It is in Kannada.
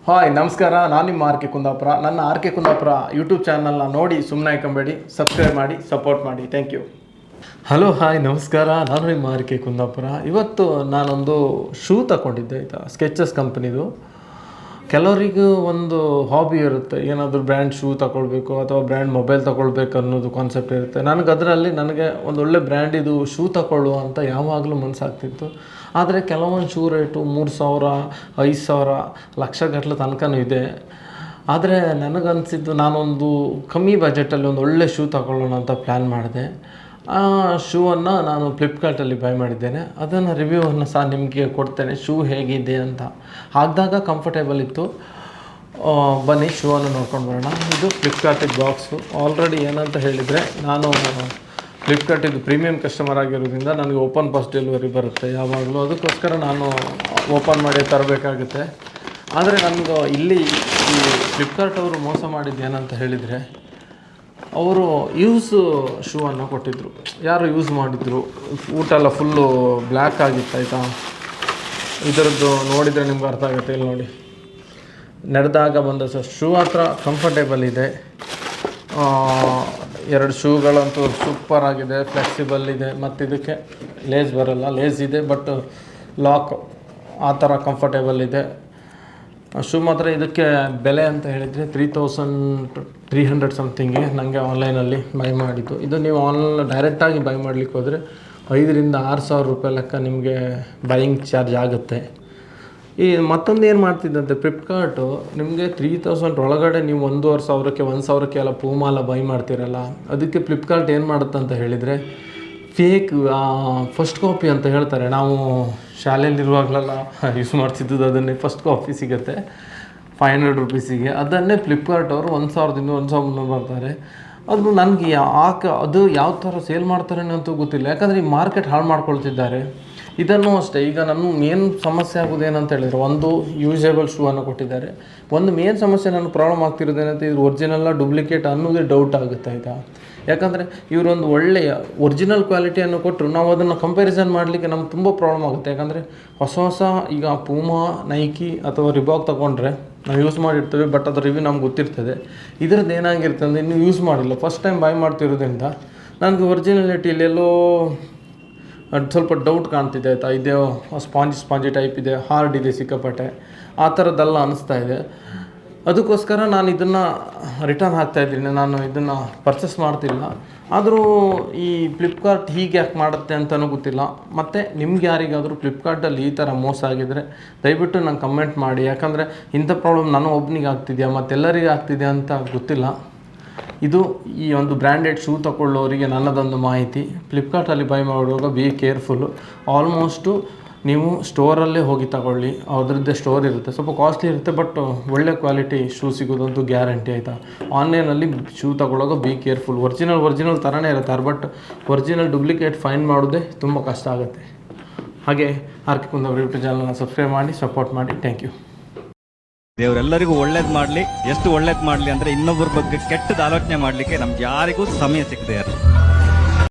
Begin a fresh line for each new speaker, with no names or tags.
ಹಾಯ್ ನಮಸ್ಕಾರ, ನಾನು ನಿಮ್ಮ ಆರ್ ಕೆ ಕುಂದಾಪುರ. ನನ್ನ ಆರ್ ಕೆ ಕುಂದಾಪುರ ಯೂಟ್ಯೂಬ್ ಚಾನಲ್ನ ನೋಡಿ ಸುಮ್ಮನೆ ಹಾಕೊಂಬೇಡಿ, ಸಬ್ಸ್ಕ್ರೈಬ್ ಮಾಡಿ, ಸಪೋರ್ಟ್ ಮಾಡಿ. Thank you. ಹಲೋ ಹಾಯ್ ನಮಸ್ಕಾರ, ನಾನು ನಿಮ್ಮ ಆರ್ ಕೆ ಕುಂದಾಪುರ. ಇವತ್ತು ನಾನೊಂದು ಶೂ ತಗೊಂಡಿದ್ದೆ ಆಯಿತಾ, ಸ್ಕೆಚಸ್ ಕಂಪ್ನಿದು. ಕೆಲವರಿಗೂ ಒಂದು ಹಾಬಿ ಇರುತ್ತೆ, ಏನಾದರೂ ಬ್ರ್ಯಾಂಡ್ ಶೂ ತಗೊಳ್ಬೇಕು ಅಥವಾ ಬ್ರ್ಯಾಂಡ್ ಮೊಬೈಲ್ ತಗೊಳ್ಬೇಕು ಅನ್ನೋದು ಕಾನ್ಸೆಪ್ಟ್ ಇರುತ್ತೆ. ನನಗೆ ಒಂದೊಳ್ಳೆ ಬ್ರ್ಯಾಂಡಿದು ಶೂ ತಗೊಳ್ಳುವ ಅಂತ ಯಾವಾಗಲೂ ಮನಸ್ಸಾಗ್ತಿತ್ತು. ಆದರೆ ಕೆಲವೊಂದು ಶೂ ರೇಟು 3,000, 5,000, ಲಕ್ಷಗಟ್ಟಲೆ ತನಕನೂ ಇದೆ. ಆದರೆ ನನಗನ್ಸಿದ್ದು ನಾನೊಂದು ಕಮ್ಮಿ ಬಜೆಟಲ್ಲಿ ಒಂದು ಒಳ್ಳೆ ಶೂ ತಗೊಳ್ಳೋಣ ಅಂತ ಪ್ಲ್ಯಾನ್ ಮಾಡಿದೆ. ಆ ಶೂವನ್ನು ನಾನು ಫ್ಲಿಪ್ಕಾರ್ಟಲ್ಲಿ ಬೈ ಮಾಡಿದ್ದೇನೆ. ಅದನ್ನು ರಿವ್ಯೂವನ್ನು ಸಹ ನಿಮಗೆ ಕೊಡ್ತೇನೆ, ಶೂ ಹೇಗಿದೆ ಅಂತ. ಹಾಕಿದಾಗ ಕಂಫರ್ಟೇಬಲ್ ಇತ್ತು. ಬನ್ನಿ ಶೂವನ್ನು ನೋಡ್ಕೊಂಡು ಬರೋಣ. ಇದು ಫ್ಲಿಪ್ಕಾರ್ಟಿಗೆ ಬಾಕ್ಸು. ಆಲ್ರೆಡಿ ಏನಂತ ಹೇಳಿದರೆ, ನಾನು ಫ್ಲಿಪ್ಕಾರ್ಟಿದ್ದು ಪ್ರೀಮಿಯಂ ಕಸ್ಟಮರ್ ಆಗಿರೋದ್ರಿಂದ ನನಗೆ ಓಪನ್ ಫಸ್ಟ್ ಡೆಲಿವರಿ ಬರುತ್ತೆ ಯಾವಾಗಲೂ. ಅದಕ್ಕೋಸ್ಕರ ನಾನು ಓಪನ್ ಮಾಡಿ ತರಬೇಕಾಗುತ್ತೆ. ಆದರೆ ನನಗೆ ಇಲ್ಲಿ ಈ ಫ್ಲಿಪ್ಕಾರ್ಟ್ ಅವರು ಮೋಸ ಮಾಡಿದ್ದು ಏನಂತ ಹೇಳಿದರೆ, ಅವರು ಯೂಸ್ ಶೂವನ್ನು ಕೊಟ್ಟಿದ್ದರು. ಯಾರು ಯೂಸ್ ಮಾಡಿದ್ರು, ಊಟ ಎಲ್ಲ ಫುಲ್ಲು ಬ್ಲ್ಯಾಕ್ ಆಗಿತ್ತು ಆಯಿತಾ. ಇದರದ್ದು ನೋಡಿದರೆ ನಿಮ್ಗೆ ಅರ್ಥ ಆಗುತ್ತೆ. ಇಲ್ಲಿ ನೋಡಿ, ನಡೆದಾಗ ಬಂದ ಶೂ ಹತ್ರ ಕಂಫರ್ಟೇಬಲ್ ಇದೆ. ಎರಡು ಶೂಗಳಂತೂ ಸೂಪರ್ ಆಗಿದೆ, ಫ್ಲೆಕ್ಸಿಬಲ್ ಇದೆ. ಮತ್ತು ಇದಕ್ಕೆ ಲೇಸ್ ಬರಲ್ಲ, ಲೇಸ್ ಇದೆ ಬಟ್ ಲಾಕ್ ಆ ಥರ ಕಂಫರ್ಟೇಬಲ್ ಇದೆ. ಶೂ ಮಾತ್ರ ಇದಕ್ಕೆ ಬೆಲೆ ಅಂತ ಹೇಳಿದರೆ 3,300 ಸಮಥಿಂಗ್ಗೆ ನನಗೆ ಆನ್ಲೈನಲ್ಲಿ ಬೈ ಮಾಡಿದ್ದು. ಇದು ನೀವು ಡೈರೆಕ್ಟಾಗಿ ಬೈ ಮಾಡಲಿಕ್ಕೆ ಹೋದರೆ 5,000 to 6,000 ರೂಪಾಯಿ ಲೆಕ್ಕ ನಿಮಗೆ ಬೈಯಿಂಗ್ ಚಾರ್ಜ್ ಆಗುತ್ತೆ. ಈ ಮತ್ತೊಂದು ಏನು ಮಾಡ್ತಿದ್ದಂತೆ ಫ್ಲಿಪ್ಕಾರ್ಟು, ನಿಮಗೆ 3,000 ಒಳಗಡೆ ನೀವು 1,500ಕ್ಕೆ 1,000ಕ್ಕೆ ಎಲ್ಲ ಪೂಮಾಲ ಬೈ ಮಾಡ್ತೀರಲ್ಲ, ಅದಕ್ಕೆ ಫ್ಲಿಪ್ಕಾರ್ಟ್ ಏನು ಮಾಡುತ್ತೆ ಅಂತ ಹೇಳಿದರೆ, ಫೇಕ್ ಫಸ್ಟ್ ಕಾಪಿ ಅಂತ ಹೇಳ್ತಾರೆ. ನಾವು ಶಾಲೆಯಲ್ಲಿರುವಾಗಲೆಲ್ಲ ಯೂಸ್ ಮಾಡ್ತಿದ್ದದ್ದು ಅದನ್ನೇ. ಫಸ್ಟ್ ಕಾಪಿ ಸಿಗುತ್ತೆ 500 ರೂಪೀಸಿಗೆ. ಅದನ್ನೇ ಫ್ಲಿಪ್ಕಾರ್ಟ್ ಅವರು 1,000ದಿಂದ 1,300 ಬರ್ತಾರೆ. ಅದು ನನಗೆ ಅದು ಯಾವ ಥರ ಸೇಲ್ ಮಾಡ್ತಾರೆ ಅಂತೂ ಗೊತ್ತಿಲ್ಲ. ಯಾಕಂದರೆ ಈ ಮಾರ್ಕೆಟ್ ಹಾಳು ಮಾಡ್ಕೊಳ್ತಿದ್ದಾರೆ. ಇದನ್ನು ಅಷ್ಟೇ. ಈಗ ನಮ್ಮ ಮೇನ್ ಸಮಸ್ಯೆ ಆಗೋದು ಏನಂತ ಹೇಳಿದರೆ, ಒಂದು ಯೂಸೇಬಲ್ ಶೂ ಅನ್ನು ಕೊಟ್ಟಿದ್ದಾರೆ. ಒಂದು ಮೇನ್ ಸಮಸ್ಯೆ ನನಗೆ ಪ್ರಾಬ್ಲಮ್ ಆಗ್ತಿರೋದೇನಂತ, ಇದು ಒರಿಜಿನಲ್ಲ ಡೂಪ್ಲಿಕೇಟ್ ಅನ್ನೋದೇ ಡೌಟ್ ಆಗುತ್ತೆ ಆಯಿತಾ. ಯಾಕಂದರೆ ಇವರೊಂದು ಒಳ್ಳೆಯ ಒರಿಜಿನಲ್ ಕ್ವಾಲಿಟಿಯನ್ನು ಕೊಟ್ಟರು ನಾವು ಅದನ್ನು ಕಂಪ್ಯಾರಿಸನ್ ಮಾಡಲಿಕ್ಕೆ ನಮ್ಗೆ ತುಂಬ ಪ್ರಾಬ್ಲಮ್ ಆಗುತ್ತೆ. ಯಾಕಂದರೆ ಹೊಸ ಈಗ ಪೂಮಾ, ನೈಕಿ ಅಥವಾ ರಿಬಾಕ್ ತೊಗೊಂಡ್ರೆ ನಾವು ಯೂಸ್ ಮಾಡಿರ್ತೀವಿ, ಬಟ್ ಅದ್ರ ರಿವ್ಯೂ ನಮ್ಗೆ ಗೊತ್ತಿರ್ತದೆ. ಇದರದ್ದು ಏನಾಗಿರ್ತದೆ ಅಂದರೆ, ಇನ್ನೂ ಯೂಸ್ ಮಾಡಿಲ್ಲ, ಫಸ್ಟ್ ಟೈಮ್ ಬೈ ಮಾಡ್ತಿರೋದ್ರಿಂದ ನನಗೆ ಒರಿಜಿನಾಲಿಟಿಯಲ್ಲಿ ಎಲ್ಲೋ ಅದು ಸ್ವಲ್ಪ ಡೌಟ್ ಕಾಣ್ತಿದೆ ಆಯಿತಾ. ಇದೇ ಸ್ಪಾಂಜಿ ಟೈಪ್ ಇದೆ, ಹಾರ್ಡ್ ಇದೆ ಸಿಕ್ಕಾಪಟ್ಟೆ, ಆ ಥರದ್ದೆಲ್ಲ ಅನ್ನಿಸ್ತಾ ಇದೆ. ಅದಕ್ಕೋಸ್ಕರ ನಾನು ಇದನ್ನು ರಿಟರ್ನ್ ಹಾಕ್ತಾಯಿದ್ದೀನಿ. ನಾನು ಇದನ್ನು ಪರ್ಚೇಸ್ ಮಾಡ್ತಿಲ್ಲ. ಆದರೂ ಈ ಫ್ಲಿಪ್ಕಾರ್ಟ್ ಹೀಗೆ ಯಾಕೆ ಮಾಡುತ್ತೆ ಅಂತಲೂ ಗೊತ್ತಿಲ್ಲ. ಮತ್ತು ನಿಮ್ಗೆ ಯಾರಿಗಾದರೂ ಫ್ಲಿಪ್ಕಾರ್ಟಲ್ಲಿ ಈ ಥರ ಮೋಸ ಆಗಿದರೆ ದಯವಿಟ್ಟು ನಂಗೆ ಕಮೆಂಟ್ ಮಾಡಿ. ಯಾಕಂದರೆ ಇಂಥ ಪ್ರಾಬ್ಲಮ್ ನಾನು ಒಬ್ಬನಿಗೆ ಆಗ್ತಿದೆಯಾ ಮತ್ತೆಲ್ಲರಿಗೆ ಆಗ್ತಿದೆ ಅಂತ ಗೊತ್ತಿಲ್ಲ. ಇದು ಈ ಒಂದು ಬ್ರ್ಯಾಂಡೆಡ್ ಶೂ ತಗೊಳ್ಳೋರಿಗೆ ನನ್ನದೊಂದು ಮಾಹಿತಿ. ಫ್ಲಿಪ್ಕಾರ್ಟಲ್ಲಿ ಬೈ ಮಾಡುವಾಗ ಬಿ ಕೇರ್ಫುಲ್ಲು. ಆಲ್ಮೋಸ್ಟು ನೀವು ಸ್ಟೋರಲ್ಲೇ ಹೋಗಿ ತಗೊಳ್ಳಿ, ಅದರದ್ದೇ ಸ್ಟೋರ್ ಇರುತ್ತೆ. ಸ್ವಲ್ಪ ಕಾಸ್ಟ್ಲಿ ಇರುತ್ತೆ, ಬಟ್ ಒಳ್ಳೆ ಕ್ವಾಲಿಟಿ ಶೂ ಸಿಗೋದಂತೂ ಗ್ಯಾರಂಟಿ ಆಯಿತಾ. ಆನ್ಲೈನಲ್ಲಿ ಶೂ ತಗೊಳ್ಳೋವಾಗ ಬಿ ಕೇರ್ಫುಲ್. ಒರಿಜಿನಲ್ ಥರನೇ ಇರುತ್ತೆ, ಬಟ್ ಒರಿಜಿನಲ್ ಡೂಪ್ಲಿಕೇಟ್ ಫೈಂಡ್ ಮಾಡೋದೇ ತುಂಬ ಕಷ್ಟ ಆಗುತ್ತೆ. ಹಾಗೆ ಆರ್ ಕೆ ಕುಂದಾಪುರ ಯೂಟ್ಯೂಬ್ ಚಾನಲ್ನ ಸಬ್ಸ್ಕ್ರೈಬ್ ಮಾಡಿ, ಸಪೋರ್ಟ್ ಮಾಡಿ. Thank you.
ದೇವರೆಲ್ಲರಿಗೂ ಒಳ್ಳೇದು ಮಾಡಲಿ. ಎಷ್ಟು ಒಳ್ಳೇದು ಮಾಡಲಿ ಅಂದರೆ, ಇನ್ನೊಬ್ಬರ ಬಗ್ಗೆ ಕೆಟ್ಟದ ಆಲೋಚನೆ ಮಾಡಲಿಕ್ಕೆ ನಮ್ಗೆ ಯಾರಿಗೂ ಸಮಯ ಸಿಗದೆ ಇರಲಿ.